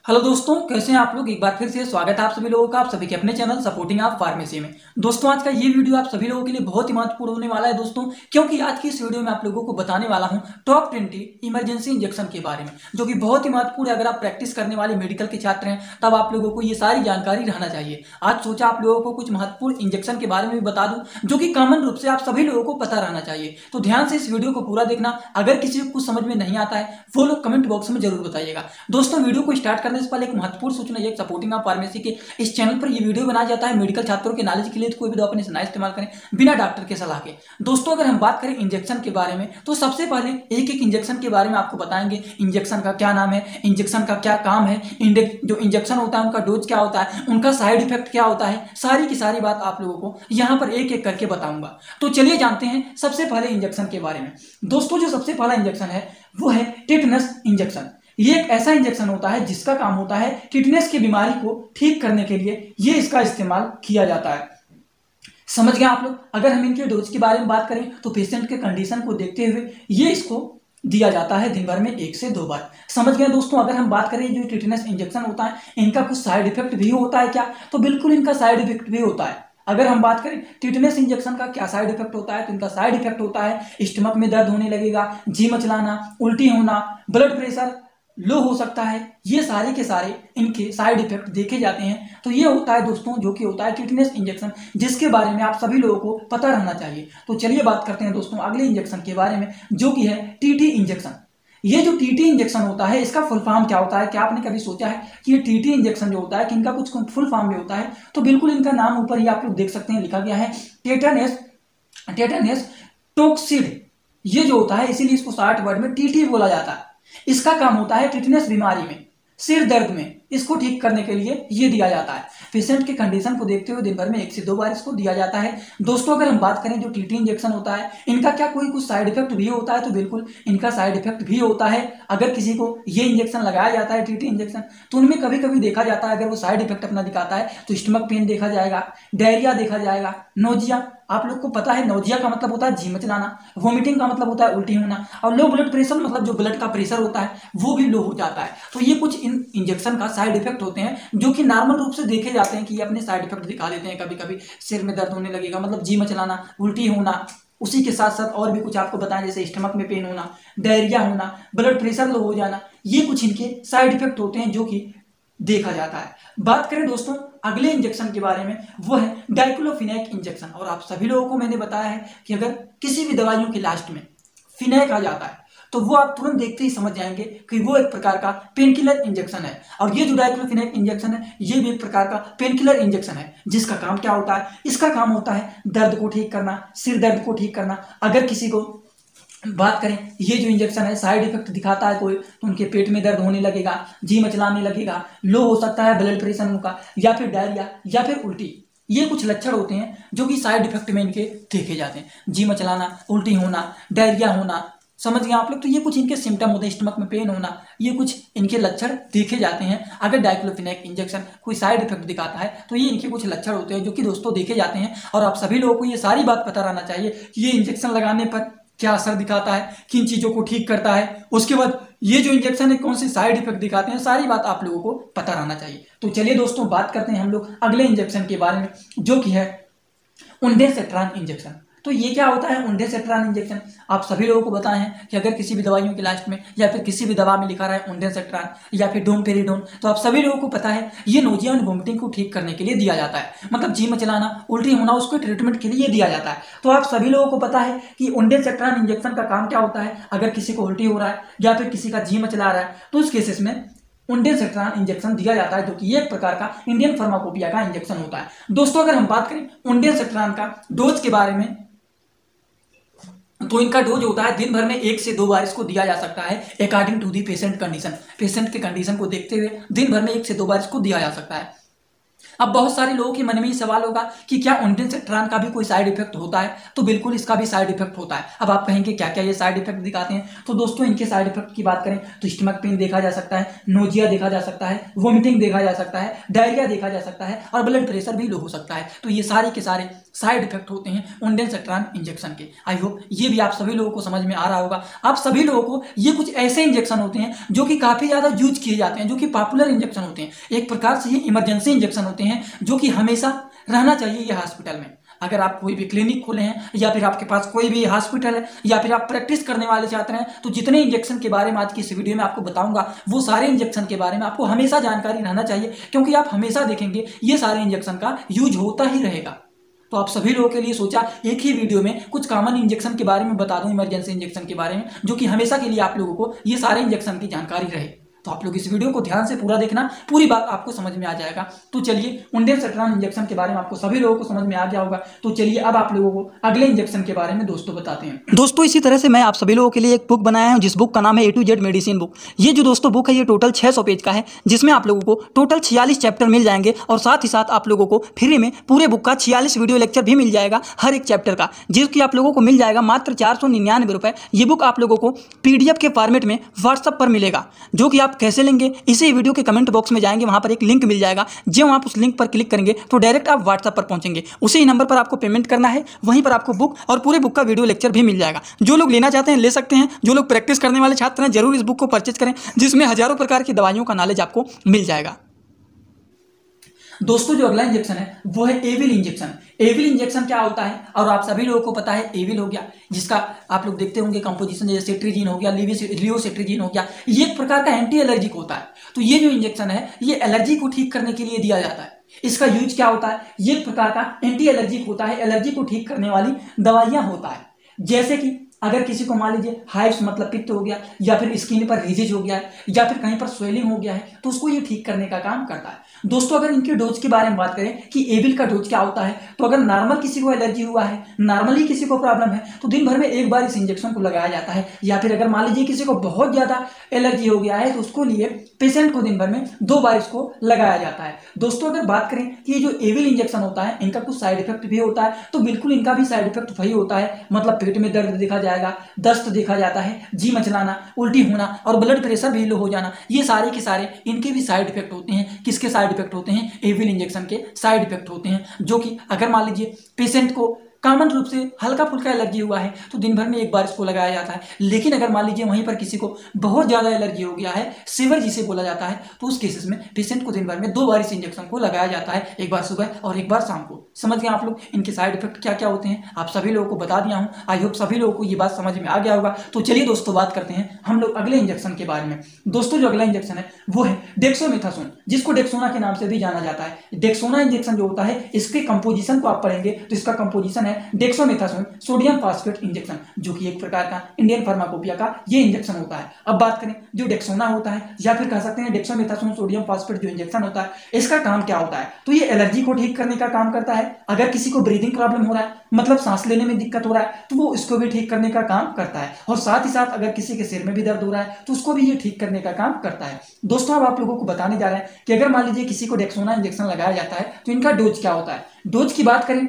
Hello दोस्तों, कैसे हैं आप लोग। एक बार फिर से स्वागत है आप सभी लोगों का, आप सभी के अपने चैनल सपोर्टिंग आप फार्मेसी में। दोस्तों, आज का ये वीडियो आप सभी लोगों के लिए बहुत ही महत्वपूर्ण होने वाला है दोस्तों, क्योंकि आज की इस वीडियो में आप लोगों को बताने वाला हूं टॉप 20 इमरजेंसी इंजेक्शन के बारे में, जो कि बहुत ही महत्वपूर्ण है। अगर आप प्रैक्टिस करने वाले मेडिकल के छात्र हैं तब आप लोगों को ये सारी जानकारी रहना चाहिए। आज सोचा आप लोगों को कुछ महत्वपूर्ण इंजेक्शन के बारे में भी बता दूं, जो कि कॉमन रूप से आप सभी लोगों को पता रहना चाहिए। तो ध्यान से इस वीडियो को पूरा देखना। अगर किसी को कुछ समझ में नहीं आता है वो लोग कमेंट बॉक्स में जरूर बताइएगा। दोस्तों, वीडियो को स्टार्ट करने से पहले एक महत्वपूर्ण सूचना, ये सपोर्टिंग ऑफ फार्मेसी के इस चैनल पर ये वीडियो बनाया जाता है मेडिकल छात्रों के नॉलेज के लिए। तो कोई भी दवा अपने से ना इस्तेमाल करें बिना डॉक्टर के सलाह के। दोस्तों, अगर हम बात करें इंजेक्शन के बारे में तो सबसे पहले एक एक इंजेक्शन के बारे में आपको बताएंगे। इंजेक्शन का क्या नाम है, इंजेक्शन का क्या काम है, जो इंजेक्शन होता है उनका डोज क्या होता है, उनका साइड इफेक्ट क्या होता है, सारी की सारी बात आप लोगों को यहां पर एक एक करके बताऊंगा। तो चलिए जानते हैं सबसे पहले इंजेक्शन के बारे में। दोस्तों, जो सबसे पहला इंजेक्शन है वो है टिटनस इंजेक्शन। ये एक ऐसा इंजेक्शन होता है जिसका काम होता है टिटनेस की बीमारी को ठीक करने के लिए ये इसका इस्तेमाल किया जाता है। समझ गए आप लोग। अगर हम इनके डोज के बारे में बात करें तो पेशेंट के कंडीशन को देखते हुए ये इसको दिया जाता है दिन भर में 1 से 2 बार। समझ गए दोस्तों। अगर हम बात करें जो टिटनेस इंजेक्शन होता है इनका कुछ साइड इफेक्ट भी होता है क्या, तो बिल्कुल इनका साइड इफेक्ट भी होता है। अगर हम बात करें टिटनेस इंजेक्शन का क्या साइड इफेक्ट होता है, तो इनका साइड इफेक्ट होता है स्टमक में दर्द होने लगेगा, जी मचलाना, उल्टी होना, ब्लड प्रेशर लो हो सकता है। ये सारे के सारे इनके साइड इफेक्ट देखे जाते हैं। तो ये होता है दोस्तों जो कि होता है टिटनेस इंजेक्शन, जिसके बारे में आप सभी लोगों को पता रहना चाहिए। तो चलिए बात करते हैं दोस्तों अगले इंजेक्शन के बारे में, जो कि है टीटी इंजेक्शन। ये जो टीटी इंजेक्शन होता है इसका फुल फॉर्म क्या होता है, क्या आपने कभी सोचा है कि ये टीटी इंजेक्शन जो होता है कि इनका कुछ फुल फॉर्म भी होता है? तो बिल्कुल इनका नाम ऊपर ही आप लोग देख सकते हैं लिखा गया है टेटानस टोक्सिड। ये जो होता है इसीलिए इसको शॉर्ट वर्ड में टीटी बोला जाता है। इसका काम होता है टिटनेस बीमारी में, सिर दर्द में, इसको ठीक करने के लिए ये दिया जाता है। पेशेंट के कंडीशन को देखते हुए दिन भर में 1 से 2 बार इसको दिया जाता है। दोस्तों, अगर हम बात करें जो टीटी इंजेक्शन होता है इनका क्या कोई कुछ साइड इफेक्ट भी होता है, तो बिल्कुल इनका साइड इफेक्ट भी होता है। अगर किसी को ये इंजेक्शन लगाया जाता है टीटी इंजेक्शन, तो उनमें कभी कभी देखा जाता है अगर वो साइड इफेक्ट अपना दिखाता है तो स्टमक पेन देखा जाएगा, डायरिया देखा जाएगा, नोजिया। आप लोग को पता है नोजिया का मतलब होता है जी मचलाना, वोमिटिंग का मतलब होता है उल्टी होना, और लो ब्लड प्रेशर मतलब जो ब्लड का प्रेशर होता है वो भी लो हो जाता है। तो ये कुछ इन इंजेक्शन का साइड इफेक्ट होते हैं जो कि नॉर्मल रूप से देखे जाते हैं कि ये अपने साइड इफेक्ट दिखा देते हैं। कभी कभी सिर में दर्द होने लगेगा मतलब जी मचलाना, उल्टी होना, उसी के साथ साथ और भी कुछ आपको बताएं जैसे स्टमक में पेन होना, डायरिया होना, ब्लड प्रेशर लो हो जाना। ये कुछ इनके साइड इफेक्ट होते हैं जो कि देखा जाता है। बात करें दोस्तों अगले इंजेक्शन के बारे में, वो है डाइक्लोफिनेक इंजेक्शन। और आप सभी लोगों को मैंने बताया है कि अगर किसी भी दवाइयों के लास्ट में फिनेक आ जाता है तो वो आप तुरंत देखते ही समझ जाएंगे कि वो एक प्रकार का पेनकिलर इंजेक्शन है। और ये जो डाइक्लोफिनेक इंजेक्शन है ये भी एक प्रकार का पेनकिलर इंजेक्शन है, जिसका काम क्या होता है, इसका काम होता है दर्द को ठीक करना, सिर दर्द को ठीक करना। अगर किसी को बात करें ये जो इंजेक्शन है साइड इफेक्ट दिखाता है कोई, तो उनके पेट में दर्द होने लगेगा, जी मचलाने लगेगा, लो हो सकता है ब्लड प्रेशर उनका, या फिर डायरिया या फिर उल्टी। ये कुछ लक्षण होते हैं जो कि साइड इफेक्ट में इनके देखे जाते हैं, जी मचलाना, उल्टी होना, डायरिया होना। समझ गए आप लोग। तो ये कुछ इनके सिम्टम होते हैं, स्टमक में पेन होना, ये कुछ इनके लक्षण देखे जाते हैं। अगर डाइक्लोफिनेक इंजेक्शन कोई साइड इफेक्ट दिखाता है तो ये इनके कुछ लक्षण होते हैं जो कि दोस्तों देखे जाते हैं। और आप सभी लोगों को ये सारी बात पता रहना चाहिए कि ये इंजेक्शन लगाने पर क्या असर दिखाता है, किन चीजों को ठीक करता है, उसके बाद ये जो इंजेक्शन है कौन से साइड इफेक्ट दिखाते हैं, सारी बात आप लोगों को पता रहना चाहिए। तो चलिए दोस्तों बात करते हैं हम लोग अगले इंजेक्शन के बारे में, जो कि है ओंडेसेट्रान इंजेक्शन। तो ये क्या होता है ओंडेसेट्रान इंजेक्शन? आप सभी लोगों को बताएं हैं कि अगर किसी भी दवाइयों के लास्ट में या फिर किसी भी दवा में लिखा रहा है ओंडेसेट्रान या फिर डोमपेरिडोन, तो आप सभी लोगों को पता है ये नोजिया और वोमिटिंग को ठीक करने के लिए दिया जाता है। मतलब जी मचलाना, उल्टी होना, उसको ट्रीटमेंट के लिए दिया जाता है। तो आप सभी लोगों को पता है कि ओंडेसेट्रान इंजेक्शन का काम क्या होता है। अगर किसी को उल्टी हो रहा है या फिर किसी का जी मचला रहा है तो उस केसेस में ओंडेसेट्रान इंजेक्शन दिया जाता है, जो कि एक प्रकार का इंडियन फार्माकोपिया का इंजेक्शन होता है। दोस्तों, अगर हम बात करें ओंडेसेट्रान का डोज के बारे में, तो इनका डोज होता है दिन भर में 1 से 2 बार इसको दिया जा सकता है according to the patient condition. Patient के कंडीशन को देखते हुए दिन भर में 1 से 2 बार इसको दिया जा सकता है। अब बहुत सारे लोगों के मन में ये सवाल होगा कि क्या ondansetron का भी कोई साइड इफेक्ट होता है? तो बिल्कुल इसका भी साइड इफेक्ट होता है। अब आप कहेंगे क्या क्या ये साइड इफेक्ट दिखाते हैं? तो दोस्तों इनके साइड इफेक्ट की बात करें तो स्टमक पेन देखा जा सकता है, नोजिया देखा जा सकता है, वोमिटिंग देखा जा सकता है, डायरिया देखा जा सकता है और ब्लड प्रेशर भी लो हो सकता है। तो ये सारे के सारे साइड इफेक्ट होते हैं ondansetron इंजेक्शन के। आई होप ये भी आप सभी लोगों को समझ में आ रहा होगा। आप सभी लोगों को ये कुछ ऐसे इंजेक्शन होते हैं जो कि काफी ज्यादा यूज किए जाते हैं, जो कि पॉपुलर इंजेक्शन होते हैं। एक प्रकार से ये इमरजेंसी इंजेक्शन होते हैं जो कि हमेशा रहना चाहिए ये हॉस्पिटल में। अगर आप कोई भी क्लिनिक खोले हैं या फिर आपके पास कोई भी हॉस्पिटल है या फिर आप प्रैक्टिस करने वाले छात्र हैं, तो जितने इंजेक्शन के बारे में आज की इस वीडियो में आपको बताऊंगा वो सारे इंजेक्शन के बारे में आपको हमेशा जानकारी रहना चाहिए, क्योंकि आप हमेशा देखेंगे ये सारे इंजेक्शन का यूज होता ही रहेगा। तो आप सभी लोगों के लिए सोचा एक ही वीडियो में कुछ कॉमन इंजेक्शन के बारे में बता दूं, इमरजेंसी इंजेक्शन के बारे में, जो कि हमेशा के लिए आप लोगों को ये सारे इंजेक्शन की जानकारी रहे। तो आप लोग इस वीडियो को ध्यान से पूरा देखना, पूरी बात आपको समझ में आ जाएगा। तो चलिए ondansetron इंजेक्शन के बारे में आपको सभी लोगों को समझ में आ गया होगा। तो चलिए अब आप लोगों को अगले इंजेक्शन के बारे में दोस्तों बताते हैं। दोस्तों इसी तरह से मैं आप सभी लोगों के लिए एक बुक बनाया हूं, जिस बुक का नाम है A to Z medicine book. ये जो दोस्तों बुक है ये टोटल 600 पेज का है, जिसमें आप लोगों को टोटल 46 चैप्टर मिल जाएंगे और साथ ही साथ आप लोगों को फ्री में पूरे बुक का 46 वीडियो लेक्चर भी मिल जाएगा हर एक चैप्टर का, जिसकी आप लोगों को मिल जाएगा मात्र 499 रुपए। ये बुक आप लोगों को PDF के फॉर्मेट में व्हाट्सएप पर मिलेगा, जो कि आप कैसे लेंगे इसी वीडियो के कमेंट बॉक्स में जाएंगे, वहां पर एक लिंक मिल जाएगा। जब आप उस लिंक पर क्लिक करेंगे तो डायरेक्ट आप व्हाट्सएप पर पहुंचेंगे, उसी नंबर पर आपको पेमेंट करना है, वहीं पर आपको बुक और पूरे बुक का वीडियो लेक्चर भी मिल जाएगा। जो लोग लेना चाहते हैं ले सकते हैं, जो लोग प्रैक्टिस करने वाले छात्र हैं जरूर इस बुक को परचेज करें, जिसमें हजारों प्रकार की दवाइयों का नॉलेज आपको मिल जाएगा। दोस्तों जो अगला इंजेक्शन है वो है एविल इंजेक्शन। एविल इंजेक्शन क्या होता है और आप सभी लोगों को पता है, एविल हो गया जिसका आप लोग देखते होंगे कंपोजिशन, जैसे सेट्रिजिन हो गया, लियोसेट्रिजिन हो गया, ये एक प्रकार का एंटी एलर्जिक होता है। तो ये जो इंजेक्शन है ये एलर्जी को ठीक करने के लिए दिया जाता है। इसका यूज क्या होता है, ये एक प्रकार का एंटी एलर्जिक होता है, एलर्जी को ठीक करने वाली दवाइयां होता है। जैसे कि अगर किसी को मान लीजिए हाइव्स मतलब पित्त हो गया, या फिर स्किन पर रेजेज हो गया है, या फिर कहीं पर स्वेलिंग हो गया है, तो उसको ये ठीक करने का काम करता है। दोस्तों अगर इनके डोज के बारे में बात करें कि एविल का डोज क्या होता है, तो अगर नॉर्मल किसी को एलर्जी हुआ है, नॉर्मली किसी को प्रॉब्लम है, तो दिन भर में एक बार इस इंजेक्शन को लगाया जाता है। या फिर अगर मान लीजिए किसी को बहुत ज्यादा एलर्जी हो गया है, तो उसको लिए पेशेंट को दिन भर में 2 बार इसको लगाया जाता है। दोस्तों अगर बात करें कि ये जो एविल इंजेक्शन होता है इनका कुछ साइड इफेक्ट भी होता है, तो बिल्कुल इनका भी साइड इफेक्ट वही होता है, मतलब पेट में दर्द देखा जाएगा, दस्त देखा जाता है, जी मचलाना, उल्टी होना और ब्लड प्रेशर भी लो हो जाना, ये सारे के सारे इनके भी साइड इफेक्ट होते हैं। किसके साइड इफेक्ट होते हैं, एविल इंजेक्शन के साइड इफेक्ट होते हैं, जो कि अगर मान लीजिए पेशेंट को कॉमन रूप से हल्का फुल्का एलर्जी हुआ है तो दिन भर में एक बार इसको लगाया जाता है। लेकिन अगर मान लीजिए वहीं पर किसी को बहुत ज्यादा एलर्जी हो गया है, सीवर जिसे बोला जाता है, तो उस केसेस में पेशेंट को दिन भर में 2 बार इस इंजेक्शन को लगाया जाता है, एक बार सुबह और एक बार शाम को। समझ गए आप लोग इनके साइड इफेक्ट क्या क्या होते हैं, आप सभी लोगों को बता दिया हूं। आई होप सभी लोगों को ये बात समझ में आ गया होगा। तो चलिए दोस्तों बात करते हैं हम लोग अगले इंजेक्शन के बारे में। दोस्तों जो अगला इंजेक्शन है वो है डेक्सोमेथासोन, जिसको डेक्सोना के नाम से भी जाना जाता है। डेक्सोना इंजेक्शन जो होता है इसके कंपोजिशन को आप पढ़ेंगे तो इसका कंपोजिशन है डेक्सोमेथासोन सोडियम फास्फेट इंजेक्शन, जो कि एक प्रकार का इंडियन फार्माकोपिया का ये इंजेक्शन होता है। अब बात करें जो डेक्सोना होता है या फिर कह सकते हैं डेक्सोमेथासोन सोडियम फास्फेट जो इंजेक्शन होता है, इसका काम क्या होता है, तो ये एलर्जी को ठीक करने का काम करता है। अगर किसी को ब्रीदिंग प्रॉब्लम हो रहा है, मतलब सांस लेने में दिक्कत हो रहा है, तो वो इसको भी ठीक करने का काम करता है। और साथ ही साथ अगर किसी के सिर में भी दर्द हो रहा है तो उसको भी ये ठीक करने का काम करता है। दोस्तों अब आप लोगों को बताने जा रहे हैं कि अगर मान लीजिए किसी को डेक्सोना इंजेक्शन लगाया जाता है तो इनका डोज क्या होता है। डोज की बात करें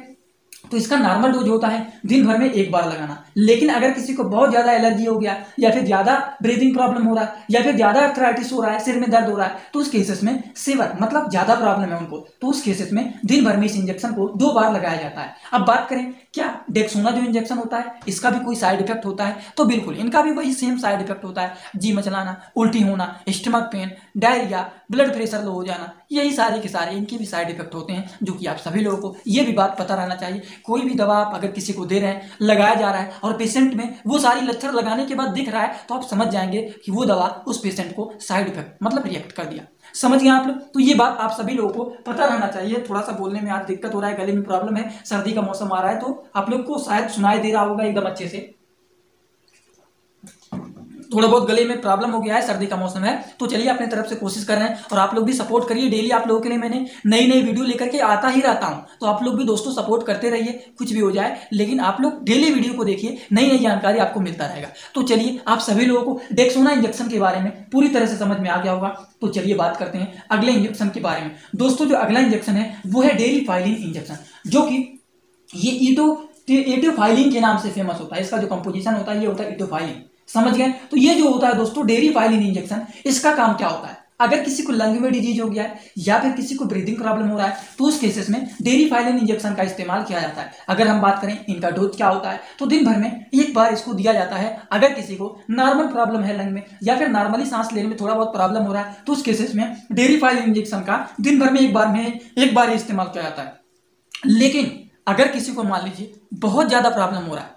तो इसका नॉर्मल डोज होता है दिन भर में एक बार लगाना। लेकिन अगर किसी को बहुत ज्यादा एलर्जी हो गया, या फिर ज्यादा ब्रीदिंग प्रॉब्लम हो रहा है, या फिर ज्यादा आर्थराइटिस हो रहा है, सिर में दर्द हो रहा है, तो उस केसेस में सीवर मतलब ज्यादा प्रॉब्लम है उनको, तो उस केसेस में दिन भर में इस इंजेक्शन को 2 बार लगाया जाता है। अब बात करें क्या डेक्सोना जो इंजेक्शन होता है इसका भी कोई साइड इफेक्ट होता है, तो बिल्कुल इनका भी वही सेम साइड इफेक्ट होता है, जी मचलाना, उल्टी होना, stomach pain, diarrhoea, blood pressure low हो जाना, यही सारे के सारे इनके भी साइड इफेक्ट होते हैं, जो कि आप सभी लोगों को ये भी बात पता रहना चाहिए। कोई भी दवा आप अगर किसी को दे रहे हैं, लगाया जा रहा है और पेशेंट में वो सारी लक्षण लगाने के बाद दिख रहा है, तो आप समझ जाएंगे कि वो दवा उस पेशेंट को साइड इफेक्ट मतलब रिएक्ट कर दिया। समझ गए आप लोग, तो ये बात आप सभी लोगों को पता रहना चाहिए। थोड़ा सा बोलने में आज दिक्कत हो रहा है, गले में प्रॉब्लम है, सर्दी का मौसम आ रहा है, तो आप लोग को शायद सुनाई दे रहा होगा एकदम अच्छे से। थोड़ा बहुत गले में प्रॉब्लम हो गया है, सर्दी का मौसम है, तो चलिए अपनी तरफ से कोशिश कर रहे हैं और आप लोग भी सपोर्ट करिए। डेली आप लोगों के लिए मैंने नई नई वीडियो लेकर के आता ही रहता हूं, तो आप लोग भी दोस्तों सपोर्ट करते रहिए, कुछ भी हो जाए लेकिन आप लोग डेली वीडियो को देखिए, नई नई जानकारी आपको मिलता रहेगा। तो चलिए, आप सभी लोगों को डेक्सोना इंजेक्शन के बारे में पूरी तरह से समझ में आ गया होगा, तो चलिए बात करते हैं अगले इंजेक्शन के बारे में। दोस्तों जो अगला इंजेक्शन है वो है डेरिफाइलिन इंजेक्शन, जो कि ये एटोफाइलिन के नाम से फेमस होता है। इसका जो कंपोजिशन होता है ये होता है एटोफाइलिन, समझ गए। तो ये जो होता है दोस्तों डेरिफाइलिन इंजेक्शन, इसका काम क्या होता है, अगर किसी को लंग में डिजीज हो गया है या फिर किसी को ब्रीदिंग प्रॉब्लम हो रहा है तो उस केसेस में डेरिफाइलिन इंजेक्शन का इस्तेमाल किया जाता है। अगर हम बात करें इनका डोज क्या होता है, तो दिन भर में एक बार इसको दिया जाता है। अगर किसी को नॉर्मल प्रॉब्लम है लंग में या फिर नॉर्मली सांस लेने में थोड़ा बहुत प्रॉब्लम हो रहा है तो उस केसेस में डेरिफाइलिन इंजेक्शन का दिन भर में एक बार इस्तेमाल किया जाता है। लेकिन अगर किसी को मान लीजिए बहुत ज्यादा प्रॉब्लम हो रहा है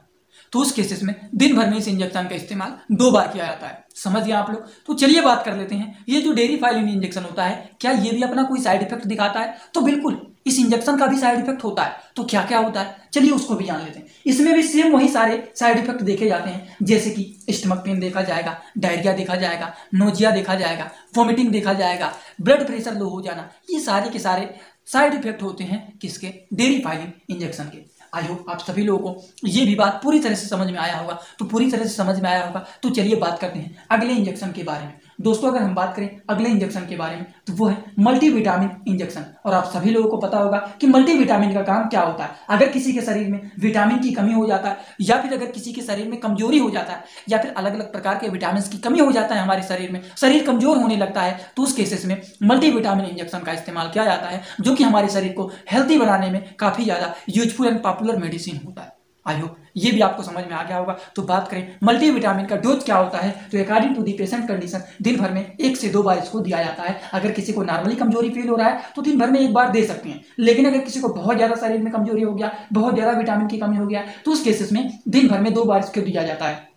तो उस केसेस में दिन भर में इस इंजेक्शन का इस्तेमाल 2 बार किया जाता है। समझ गए आप लोग। तो चलिए बात कर लेते हैं, ये जो डेरिफाइलिन इंजेक्शन होता है क्या ये भी अपना कोई साइड इफेक्ट दिखाता है, तो बिल्कुल इस इंजेक्शन का भी साइड इफेक्ट होता है। तो क्या क्या होता है चलिए उसको भी जान लेते हैं। इसमें भी सेम वही सारे साइड इफेक्ट देखे जाते हैं, जैसे कि स्टमक पेन देखा जाएगा, डायरिया देखा जाएगा, नोजिया देखा जाएगा, वोमिटिंग देखा जाएगा, ब्लड प्रेशर लो हो जाना, ये सारे के सारे साइड इफेक्ट होते हैं किसके, डेरिफाइलिन इंजेक्शन के। आई होप आप सभी लोगों को ये भी बात पूरी तरह से समझ में आया होगा, तो पूरी तरह से समझ में आया होगा। तो चलिए बात करते हैं अगले इंजेक्शन के बारे में। दोस्तों अगर हम बात करें अगले इंजेक्शन के बारे में तो वो है मल्टीविटामिन इंजेक्शन। और आप सभी लोगों को पता होगा कि मल्टीविटामिन का काम क्या होता है। अगर किसी के शरीर में विटामिन की कमी हो जाता है या फिर अगर किसी के शरीर में कमजोरी हो जाता है या फिर अलग अलग प्रकार के विटामिन की कमी हो जाता है हमारे शरीर में, शरीर कमजोर होने लगता है, तो उस केसेस में मल्टीविटामिन इंजेक्शन का इस्तेमाल किया जाता है, जो कि हमारे शरीर को हेल्थी बनाने में काफी ज्यादा यूजफुल एंड पॉपुलर मेडिसिन होता है। आई होप ये भी आपको समझ में आ गया होगा। तो बात करें मल्टीविटामिन का डोज क्या होता है, तो according to the patient condition दिन भर में 1 से 2 बार इसको दिया जाता है। अगर किसी को नॉर्मली कमजोरी फील हो रहा है तो दिन भर में 1 बार दे सकते हैं, लेकिन अगर किसी को बहुत ज्यादा शरीर में कमजोरी हो गया, बहुत ज्यादा विटामिन की कमी हो गया, तो उस केसेस में दिन भर में 2 बार इसको दिया जाता है।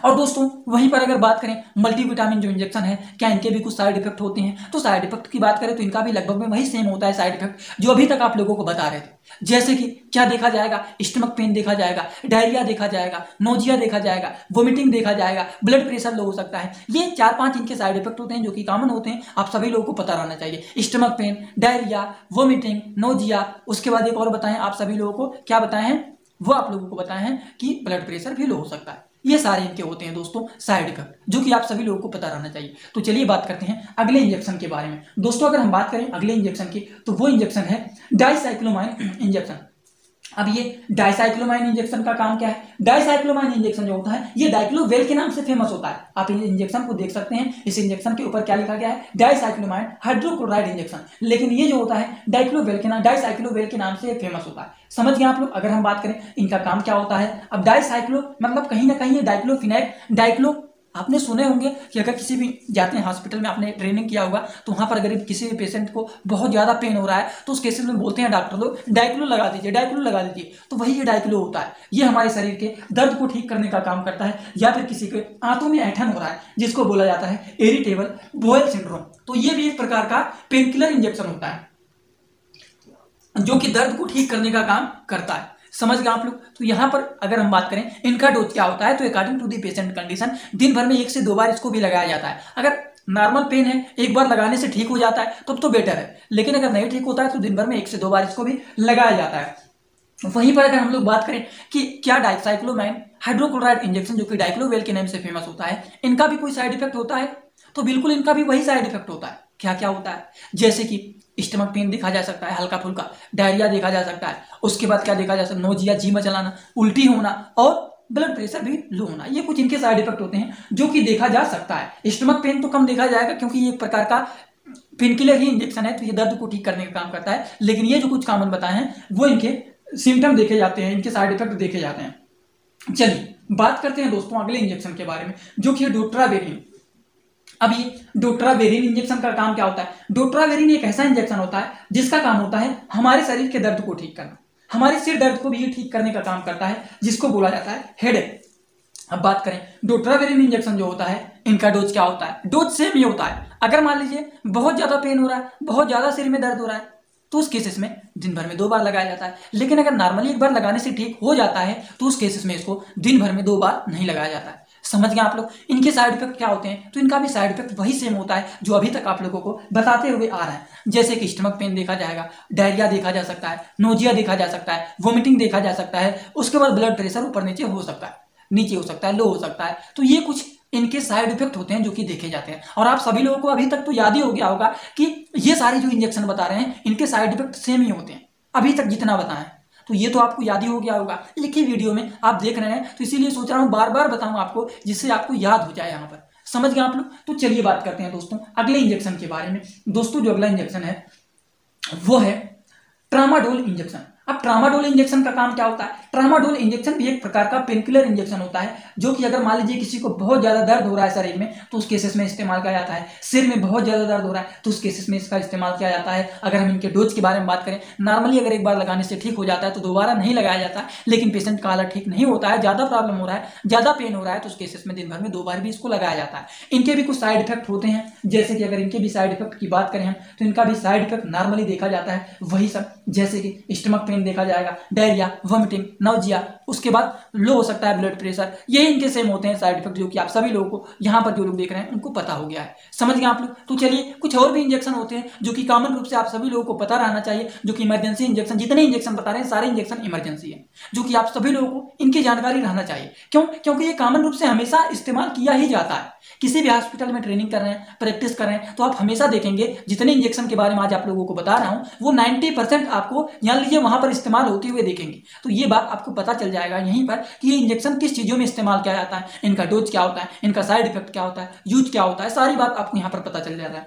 और दोस्तों वहीं पर अगर बात करें मल्टीविटामिन जो इंजेक्शन है क्या इनके भी कुछ साइड इफेक्ट होते हैं, तो साइड इफेक्ट की बात करें तो इनका भी लगभग में वही सेम होता है साइड इफेक्ट जो अभी तक आप लोगों को बता रहे थे। जैसे कि क्या देखा जाएगा, स्टमक पेन देखा जाएगा, डायरिया देखा जाएगा, नोजिया देखा जाएगा, वोमिटिंग देखा जाएगा, ब्लड प्रेशर लो हो सकता है। ये 4-5 इनके साइड इफेक्ट होते हैं जो कि कॉमन होते हैं, आप सभी लोगों को पता रहना चाहिए। Stomach pain, diarrhoea, vomiting, nausea, उसके बाद एक और बताएं आप सभी लोगों को, क्या बताए हैं वो आप लोगों को बताए हैं कि ब्लड प्रेशर भी लो हो सकता है। ये सारे इनके होते हैं दोस्तों साइड इफेक्ट, जो कि आप सभी लोगों को पता रहना चाहिए। तो चलिए बात करते हैं अगले इंजेक्शन के बारे में। दोस्तों अगर हम बात करें अगले इंजेक्शन की तो वो इंजेक्शन है डाइसाइक्लोमाइन इंजेक्शन। अब ये डाइसाइक्लोमाइन इंजेक्शन का काम क्या है, डाइसाइक्लोमाइन इंजेक्शन जो होता है ये डाइक्लोवेल के नाम से फेमस होता है। आप इस इंजेक्शन को देख सकते हैं, इस इंजेक्शन के ऊपर क्या लिखा गया है, डाइसाइक्लोमाइन हाइड्रोक्लोराइड इंजेक्शन, लेकिन ये जो होता है डाइसाइक्लोवेल के नाम से फेमस होता है। समझ गए आप लोग। अगर हम बात करें इनका काम क्या होता है, अब डाइसाइक्लो मतलब कहीं ना कहीं ये डाइक्लोफिनाक, डाइक्लो आपने सुने होंगे कि अगर किसी भी जाते हैं हॉस्पिटल में, आपने ट्रेनिंग किया होगा, तो वहां पर अगर किसी भी पेशेंट को बहुत ज्यादा पेन हो रहा है तो उस केसेस में बोलते हैं डॉक्टर लोग डाइक्लो लगा दीजिए, डाइक्लो लगा दीजिए। तो वही ये डाइक्लो होता है, ये हमारे शरीर के दर्द को ठीक करने का काम करता है। या फिर किसी के आंतों में ऐंठन हो रहा है जिसको बोला जाता है इरिटेबल बोवेल सिंड्रोम, तो ये भी एक प्रकार का पेन किलर इंजेक्शन होता है जो कि दर्द को ठीक करने का काम करता है। समझ गए आप लोग। तो यहाँ पर अगर हम बात करें इनका डोज क्या होता है, तो according to the patient condition दिन भर में 1 से 2 बार इसको भी लगाया जाता है। अगर नॉर्मल पेन है 1 बार लगाने से ठीक हो जाता है तब तो बेटर है, लेकिन अगर नहीं ठीक होता है तो दिन भर में 1 से 2 बार इसको भी लगाया जाता है। वहीं पर अगर हम लोग बात करें कि क्या डाइसाइक्लोमाइन हाइड्रोक्लोराइड इंजेक्शन जो कि डाइक्लोवेल के नाम से फेमस होता है, इनका भी कोई साइड इफेक्ट होता है, तो बिल्कुल इनका भी वही साइड इफेक्ट होता है। क्या क्या होता है, जैसे कि स्टमक पेन देखा जा सकता है हल्का फुल्का, डायरिया देखा जा सकता है, उसके बाद क्या देखा जा सकता है, नोजिया, जी मचलाना, उल्टी होना और ब्लड प्रेशर भी लो होना। ये कुछ इनके साइड इफेक्ट होते हैं जो कि देखा जा सकता है। स्टमक पेन तो कम देखा जाएगा क्योंकि ये एक प्रकार का पेन किलर ही इंजेक्शन है, तो ये दर्द को ठीक करने का काम करता है, लेकिन ये जो कुछ कॉमन बताए हैं वो इनके सिम्टम देखे जाते हैं, इनके साइड इफेक्ट देखे जाते हैं। चलिए बात करते हैं दोस्तों अगले इंजेक्शन के बारे में जो कि डोट्रावेरिन। अब ये डोट्रावेरिन इंजेक्शन का काम क्या होता है, डोट्रावेरिन एक ऐसा इंजेक्शन होता है जिसका काम होता है हमारे शरीर के दर्द को ठीक करना, हमारे सिर दर्द को भी ये ठीक करने का काम करता है, जिसको बोला जाता है हेडेक। अब बात करें डोट्रावेरिन इंजेक्शन जो होता है इनका डोज क्या होता है, डोज सेम ही होता है। अगर मान लीजिए बहुत ज्यादा पेन हो रहा है, बहुत ज्यादा सिर में दर्द हो रहा है, तो उस केसेस में दिन भर में 2 बार लगाया जाता है। लेकिन अगर नॉर्मली 1 बार लगाने से ठीक हो जाता है तो उस केसेस में इसको दिन भर में 2 बार नहीं लगाया जाता है। समझ गए आप लोग। इनके साइड इफेक्ट क्या होते हैं, तो इनका भी साइड इफेक्ट वही सेम होता है जो अभी तक आप लोगों को बताते हुए आ रहा है। जैसे कि स्टमक पेन देखा जाएगा, डायरिया देखा जा सकता है, नोजिया देखा जा सकता है, वोमिटिंग देखा जा सकता है, उसके बाद ब्लड प्रेशर ऊपर नीचे हो सकता है, नीचे हो सकता है, लो हो सकता है। तो ये कुछ इनके साइड इफेक्ट होते हैं जो कि देखे जाते हैं। और आप सभी लोगों को अभी तक तो याद ही हो गया होगा कि ये सारे जो इंजेक्शन बता रहे हैं इनके साइड इफेक्ट सेम ही होते हैं अभी तक जितना बताएं, तो ये तो आपको याद ही हो गया होगा। एक ही वीडियो में आप देख रहे हैं तो इसीलिए सोच रहा हूं बार बार बताऊं आपको, जिससे आपको याद हो जाए। यहां पर समझ गए आप लोग। तो चलिए बात करते हैं दोस्तों अगले इंजेक्शन के बारे में। दोस्तों जो अगला इंजेक्शन है वो है ट्रामाडोल इंजेक्शन। अब ट्रामाडोल इंजेक्शन का काम क्या होता है, ट्रामाडोल इंजेक्शन भी एक प्रकार का पेनकिलर इंजेक्शन होता है जो कि अगर मान लीजिए किसी को बहुत ज्यादा दर्द हो रहा है शरीर में तो उस केसेस में इस्तेमाल किया जाता है। सिर में बहुत ज्यादा दर्द हो रहा है तो उस केसेस में इसका इस्तेमाल किया जाता है। अगर हम इनके डोज के बारे में बात करें, नॉर्मली अगर एक बार लगाने से ठीक हो जाता है तो दोबारा नहीं लगाया जाता, लेकिन पेशेंट का हालत ठीक नहीं होता है, ज्यादा प्रॉब्लम हो रहा है, ज्यादा पेन हो रहा है, तो उस केसेस में दिन भर में 2 बार भी इसको लगाया जाता है। इनके भी कुछ साइड इफेक्ट होते हैं, जैसे कि अगर इनके भी साइड इफेक्ट की बात करें हम तो इनका भी साइड इफेक्ट नॉर्मली देखा जाता है वही सब, जैसे कि स्टमक पेन देखा जाएगा, डायरिया, वोमिटिंग, नौजिया, उसके बाद लो हो सकता है ब्लड प्रेशर। ये इनके सेम होते हैं साइड इफेक्ट जो कि आप सभी लोगों को यहाँ पर जो लोग देख रहे हैं उनको पता हो गया है। समझ गए आप लोग। तो चलिए कुछ और भी इंजेक्शन होते हैं जो कि कॉमन रूप से आप सभी लोगों को पता रहना चाहिए, जो कि इमरजेंसी इंजेक्शन, जितने इंजेक्शन बता रहे हैं सारे इंजेक्शन इमरजेंसी है, जो कि आप सभी लोगों को इनकी जानकारी रहना चाहिए। क्यों? क्योंकि ये कॉमन रूप से हमेशा इस्तेमाल किया ही जाता है। किसी भी हॉस्पिटल में ट्रेनिंग कर रहे हैं, प्रैक्टिस कर रहे हैं, तो आप हमेशा देखेंगे जितने इंजेक्शन के बारे में आज आप लोगों को बता रहा हूं वो 90% आपको जान लीजिए वहां पर इस्तेमाल होते हुए देखेंगे। तो ये बात आपको पता चल जाएगा यहीं पर कि ये इंजेक्शन किस चीजों में इस्तेमाल किया जाता है, इनका डोज क्या होता है, इनका साइड इफेक्ट क्या होता है, यूज क्या होता है, सारी बात आपको यहाँ पर पता चल जाता है।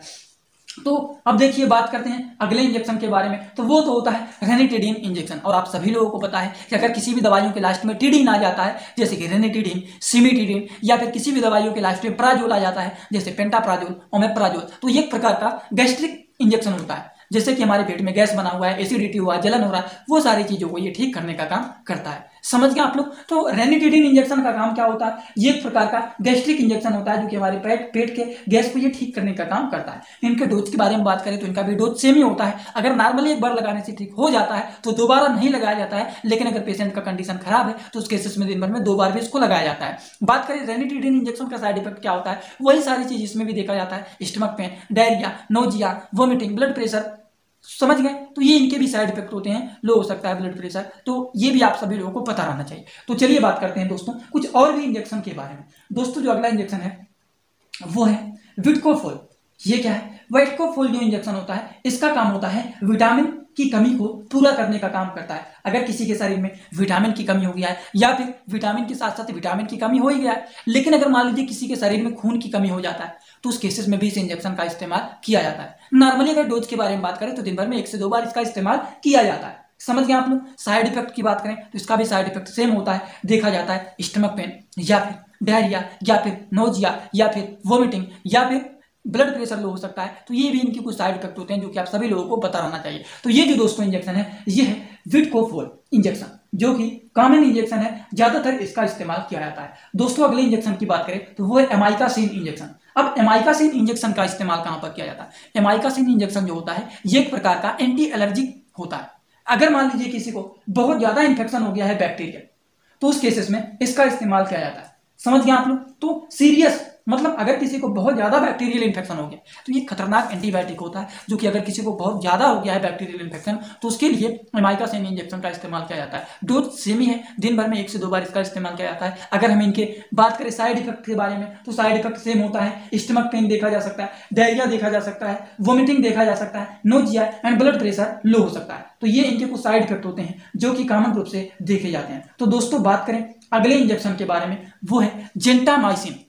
तो अब देखिए बात करते हैं अगले इंजेक्शन के बारे में। तो वो तो होता है रेनिटिडीन इंजेक्शन। और आप सभी लोगों को पता है कि अगर किसी भी दवाइयों के लास्ट में टिडीन आ जाता है, जैसे कि रेनिटिडीन, सिमिटिडीन, या फिर किसी भी दवाइयों के लास्ट में प्राजोल आ जाता है, जैसे पेंटाप्राजोल, ओमेप्राजोल, तो ये एक प्रकार का गैस्ट्रिक इंजेक्शन होता है। जैसे कि हमारे पेट में गैस बना हुआ है, एसिडिटी हुआ, जलन हो रहा है, वो सारी चीजों को ये ठीक करने का काम करता है। समझ गए आप लोग। तो रेनिटिडीन इंजेक्शन का काम क्या होता है, ये एक प्रकार का गैस्ट्रिक इंजेक्शन होता है जो कि हमारे पेट के गैस को ये ठीक करने का काम करता है। इनके डोज के बारे में बात करें तो इनका भी डोज सेम ही होता है। अगर नॉर्मली एक बार लगाने से ठीक हो जाता है तो दोबारा नहीं लगाया जाता है, लेकिन अगर पेशेंट का कंडीशन खराब है तो उस केसेस में दिन भर में 2 बार भी इसको लगाया जाता है। बात करें रेनिटिडीन इंजेक्शन का साइड इफेक्ट क्या होता है, वही सारी चीज इसमें भी देखा जाता है, stomach pain, diarrhoea, nausea, vomiting, blood pressure. समझ गए। तो ये इनके भी साइड इफेक्ट होते हैं, लो हो सकता है ब्लड प्रेशर, तो ये भी आप सभी लोगों को पता रहना चाहिए। तो चलिए बात करते हैं दोस्तों कुछ और भी इंजेक्शन के बारे में। दोस्तों जो अगला इंजेक्शन है वो है विडकोफोल। ये क्या है, विडकोफोल जो इंजेक्शन होता है इसका काम होता है विटामिन की कमी को पूरा करने का काम करता है। अगर किसी के शरीर में विटामिन की कमी हो गया है, या फिर विटामिन के साथ साथ विटामिन की कमी हो ही गया है, लेकिन अगर मान लीजिए किसी के शरीर में खून की कमी हो जाता है तो उस केसेस में भी इस इंजेक्शन का इस्तेमाल किया जाता है। नॉर्मली अगर डोज के बारे में बात करें तो दिन भर में 1 से 2 बार इसका इस्तेमाल किया जाता है। समझ गए आप लोग। साइड इफेक्ट की बात करें तो इसका भी साइड इफेक्ट सेम होता है, देखा जाता है स्टमक पेन, या फिर डायरिया, या फिर नोजिया, या फिर वोमिटिंग, या फिर ब्लड प्रेशर लो हो सकता है। तो ये भी इनके कुछ साइड इफेक्ट होते हैं जो कि आप सभी लोगों को पता रहना चाहिए। तो ये जो दोस्तों इंजेक्शन है ये है विडकोफोल इंजेक्शन, जो कि कॉमन इंजेक्शन है, ज्यादातर इसका इस्तेमाल किया जाता है। दोस्तों अगले इंजेक्शन की बात करें तो वो है एमाइकासिन इंजेक्शन। अब एमाइकासिन इंजेक्शन का इस्तेमाल कहां पर किया जाता है, एमाइकासिन इंजेक्शन जो होता है ये एक प्रकार का एंटी एलर्जिक होता है। अगर मान लीजिए किसी को बहुत ज्यादा इंफेक्शन हो गया है बैक्टीरिया, तो उस केसेस में इसका इस्तेमाल किया जाता है। समझ गए आप लोग। तो सीरियस मतलब अगर किसी को बहुत ज्यादा बैक्टीरियल इन्फेक्शन हो गया तो ये खतरनाक एंटीबायोटिक होता है, जो कि अगर किसी को बहुत ज्यादा हो गया है बैक्टीरियल इन्फेक्शन तो उसके लिए एमाइकासिन इंजेक्शन का इस्तेमाल किया जाता है। डोज सेम ही है, दिन भर में 1 से 2 बार इसका इस्तेमाल किया जाता है। अगर हम इनके बात करें साइड इफेक्ट के बारे में तो साइड इफेक्ट सेम होता है, स्टमक पेन देखा जा सकता है, डायरिया देखा जा सकता है, वोमिटिंग देखा जा सकता है, nausea and blood pressure low हो सकता है। तो ये इनके कुछ साइड इफेक्ट होते हैं जो कि कॉमन रूप से देखे जाते हैं। तो दोस्तों बात करें अगले इंजेक्शन के बारे में, वो है जेंटामाइसिन।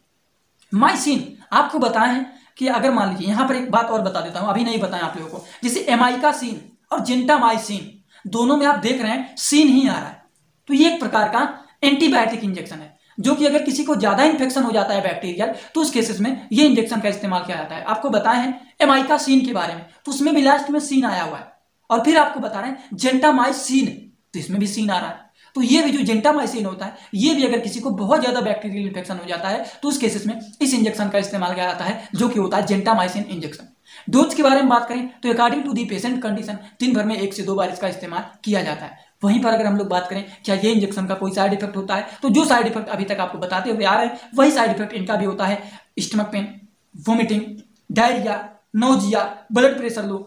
माइसिन आपको बताया है कि अगर मान लीजिए यहां पर एक बात और बता देता हूं, अभी नहीं बताया आप लोगों को, जैसे एमाइकासिन और जेंटामाइसिन दोनों में आप देख रहे हैं सीन ही आ रहा है। तो ये एक प्रकार का एंटीबायोटिक इंजेक्शन है, जो कि अगर किसी को ज्यादा इंफेक्शन हो जाता है बैक्टीरियल तो उस केसेस में ये इंजेक्शन का इस्तेमाल किया जाता है। आपको बताए हैं एमाइकासिन के बारे में, तो उसमें भी लास्ट में सीन आया हुआ है, और फिर आपको बता रहे हैं जेंटामाइसिन, तो इसमें भी सीन आ रहा है। तो ये भी जो जेंटामाइसिन होता है ये भी अगर किसी को बहुत ज्यादा बैक्टीरियल इन्फेक्शन हो जाता है तो उस केसेस में इस इंजेक्शन का इस्तेमाल किया जाता है, जो कि होता है जेंटामाइसिन इंजेक्शन। डोज के बारे में बात करें तो according to the patient condition दिन भर में 1 से 2 बार इसका इस्तेमाल किया जाता है। वहीं पर अगर हम लोग बात करें क्या ये इंजेक्शन का कोई साइड इफेक्ट होता है, तो जो साइड इफेक्ट अभी तक आपको बताते हुए आ रहे हैं वही साइड इफेक्ट इनका भी होता है। Stomach pain, vomiting, diarrhoea, nausea, blood pressure low,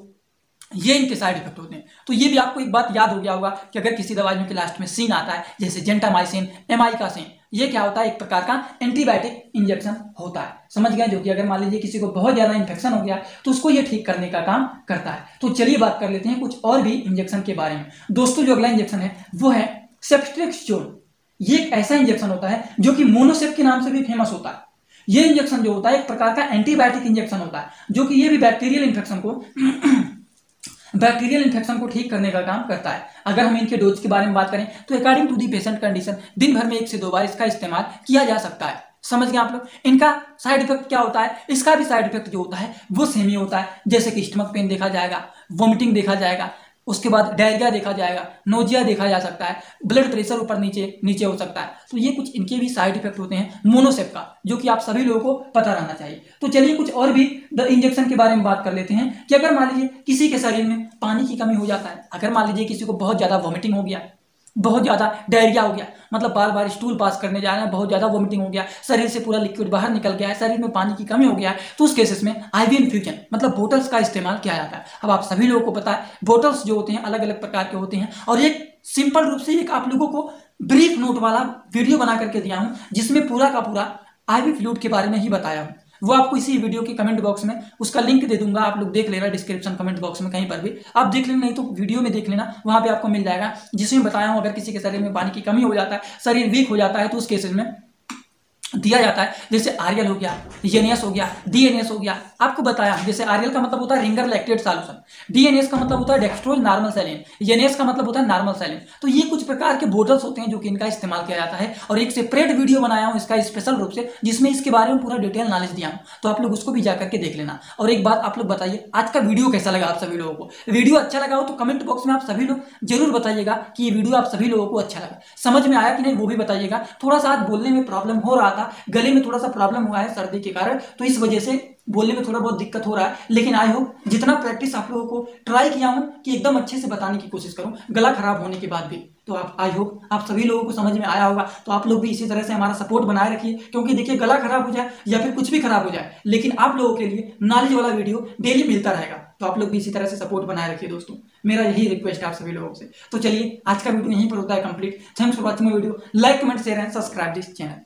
ये इनके साइड इफेक्ट होते हैं। तो ये भी आपको एक बात याद हो गया होगा कि अगर किसी दवाइयों के लास्ट में सीन आता है जैसे जेंटामाइसिन, एमाइकासिन, ये क्या होता है, एक प्रकार का एंटीबायोटिक इंजेक्शन होता है, समझ गए, जो कि अगर मान लीजिए किसी को बहुत ज्यादा इन्फेक्शन हो गया तो उसको ये ठीक करने का काम करता है। तो चलिए बात कर लेते हैं कुछ और भी इंजेक्शन के बारे में। दोस्तों जो अगला इंजेक्शन है वो है सेफ्ट्रिक्सोन। ये एक ऐसा इंजेक्शन होता है जो कि मोनोसेप के नाम से भी फेमस होता है। ये इंजेक्शन जो होता है एक प्रकार का एंटीबायोटिक इंजेक्शन होता है, जो कि ये भी बैक्टीरियल इन्फेक्शन को ठीक करने का काम करता है। अगर हम इनके डोज के बारे में बात करें तो according to the patient condition दिन भर में 1 से 2 बार इसका इस्तेमाल किया जा सकता है। समझ गए आप लोग। इनका साइड इफेक्ट क्या होता है, इसका भी साइड इफेक्ट जो होता है वो सेम ही होता है, जैसे कि स्टमक पेन देखा जाएगा, वोमिटिंग देखा जाएगा, उसके बाद डायरिया देखा जाएगा, नोजिया देखा जा सकता है, ब्लड प्रेशर ऊपर नीचे नीचे हो सकता है। तो ये कुछ इनके भी साइड इफेक्ट होते हैं मोनोसेप का, जो कि आप सभी लोगों को पता रहना चाहिए। तो चलिए कुछ और भी इंजेक्शन के बारे में बात कर लेते हैं कि अगर मान लीजिए किसी के शरीर में पानी की कमी हो जाता है, अगर मान लीजिए किसी को बहुत ज्यादा वोमिटिंग हो गया, बहुत ज्यादा डायरिया हो गया, मतलब बार बार स्टूल पास करने जा रहे हैं, बहुत ज्यादा वोमिटिंग हो गया, शरीर से पूरा लिक्विड बाहर निकल गया है, शरीर में पानी की कमी हो गया है, तो उस केसेस में आईवी इन्फ्यूजन मतलब बोटल्स का इस्तेमाल किया जाता है। अब आप सभी लोगों को पता है बोटल्स जो होते हैं अलग अलग प्रकार के होते हैं, और एक सिंपल रूप से एक आप लोगों को ब्रीफ नोट वाला वीडियो बना करके दिया हूं जिसमें पूरा का पूरा आईवी फ्लूइड के बारे में ही बताया हूं। वो आपको इसी वीडियो के कमेंट बॉक्स में उसका लिंक दे दूंगा, आप लोग देख लेना डिस्क्रिप्शन कमेंट बॉक्स में कहीं पर भी आप देख लेना, नहीं तो वीडियो में देख लेना, वहां पे आपको मिल जाएगा, जिसमें बताया हूं अगर किसी के शरीर में पानी की कमी हो जाता है, शरीर वीक हो जाता है, तो उस केसेस में दिया जाता है। जैसे आर्यल हो गया, एनएस हो गया, डीएनएस हो गया, आपको बताया जैसे आर्यल का मतलब होता है रिंगर लैक्टेट सॉल्यूशन, डीएनएस का मतलब होता है डेक्सट्रोज नॉर्मल सैलिन, एनएस का मतलब होता है नॉर्मल सैलिन। तो ये कुछ प्रकार के बोटल्स होते हैं जो कि इनका इस्तेमाल किया जाता है, और एक सेपरेट वीडियो बनाया हूं इसका स्पेशल रूप से जिसमें इसके बारे में पूरा डिटेल नॉलेज दिया हूं, तो आप लोग उसको भी जाकर के देख लेना। और एक बात आप लोग बताइए आज का वीडियो कैसा लगा आप सभी लोगों को। वीडियो अच्छा लगा हो तो कमेंट बॉक्स में आप सभी लोग जरूर बताइएगा कि ये वीडियो आप सभी लोगों को अच्छा लगा, समझ में आया कि नहीं वो भी बताइएगा। थोड़ा सा आज बोलने में प्रॉब्लम हो रहा था, गले में थोड़ा प्रॉब्लम हुआ है सर्दी के कारण, तो इस वजह से बोलने में थोड़ा बहुत दिक्कत हो रहा है, लेकिन आई होप जितना प्रैक्टिस आप लोगों को ट्राई किया हूं कि एकदम अच्छे से बताने की कोशिश करूं गला खराब होने के बाद भी, तो आप आई होप आप सभी लोगों को समझ में आया होगा। तो आप लोग भी इसी तरह से हमारा सपोर्ट बनाए रखिए, क्योंकि देखिए गला खराब हो जाए या फिर कुछ भी खराब हो जाए, लेकिन आप लोगों के लिए नॉलेज वाला वीडियो डेली मिलता रहेगा, तो आप लोग भी इसी तरह से सपोर्ट बनाए रखिए दोस्तों, मेरा यही रिक्वेस्ट है आप सभी लोगों से। तो चलिए आज का वीडियो यहीं पर होता है complete. Thanks for watching my video, like comment share and subscribe this channel.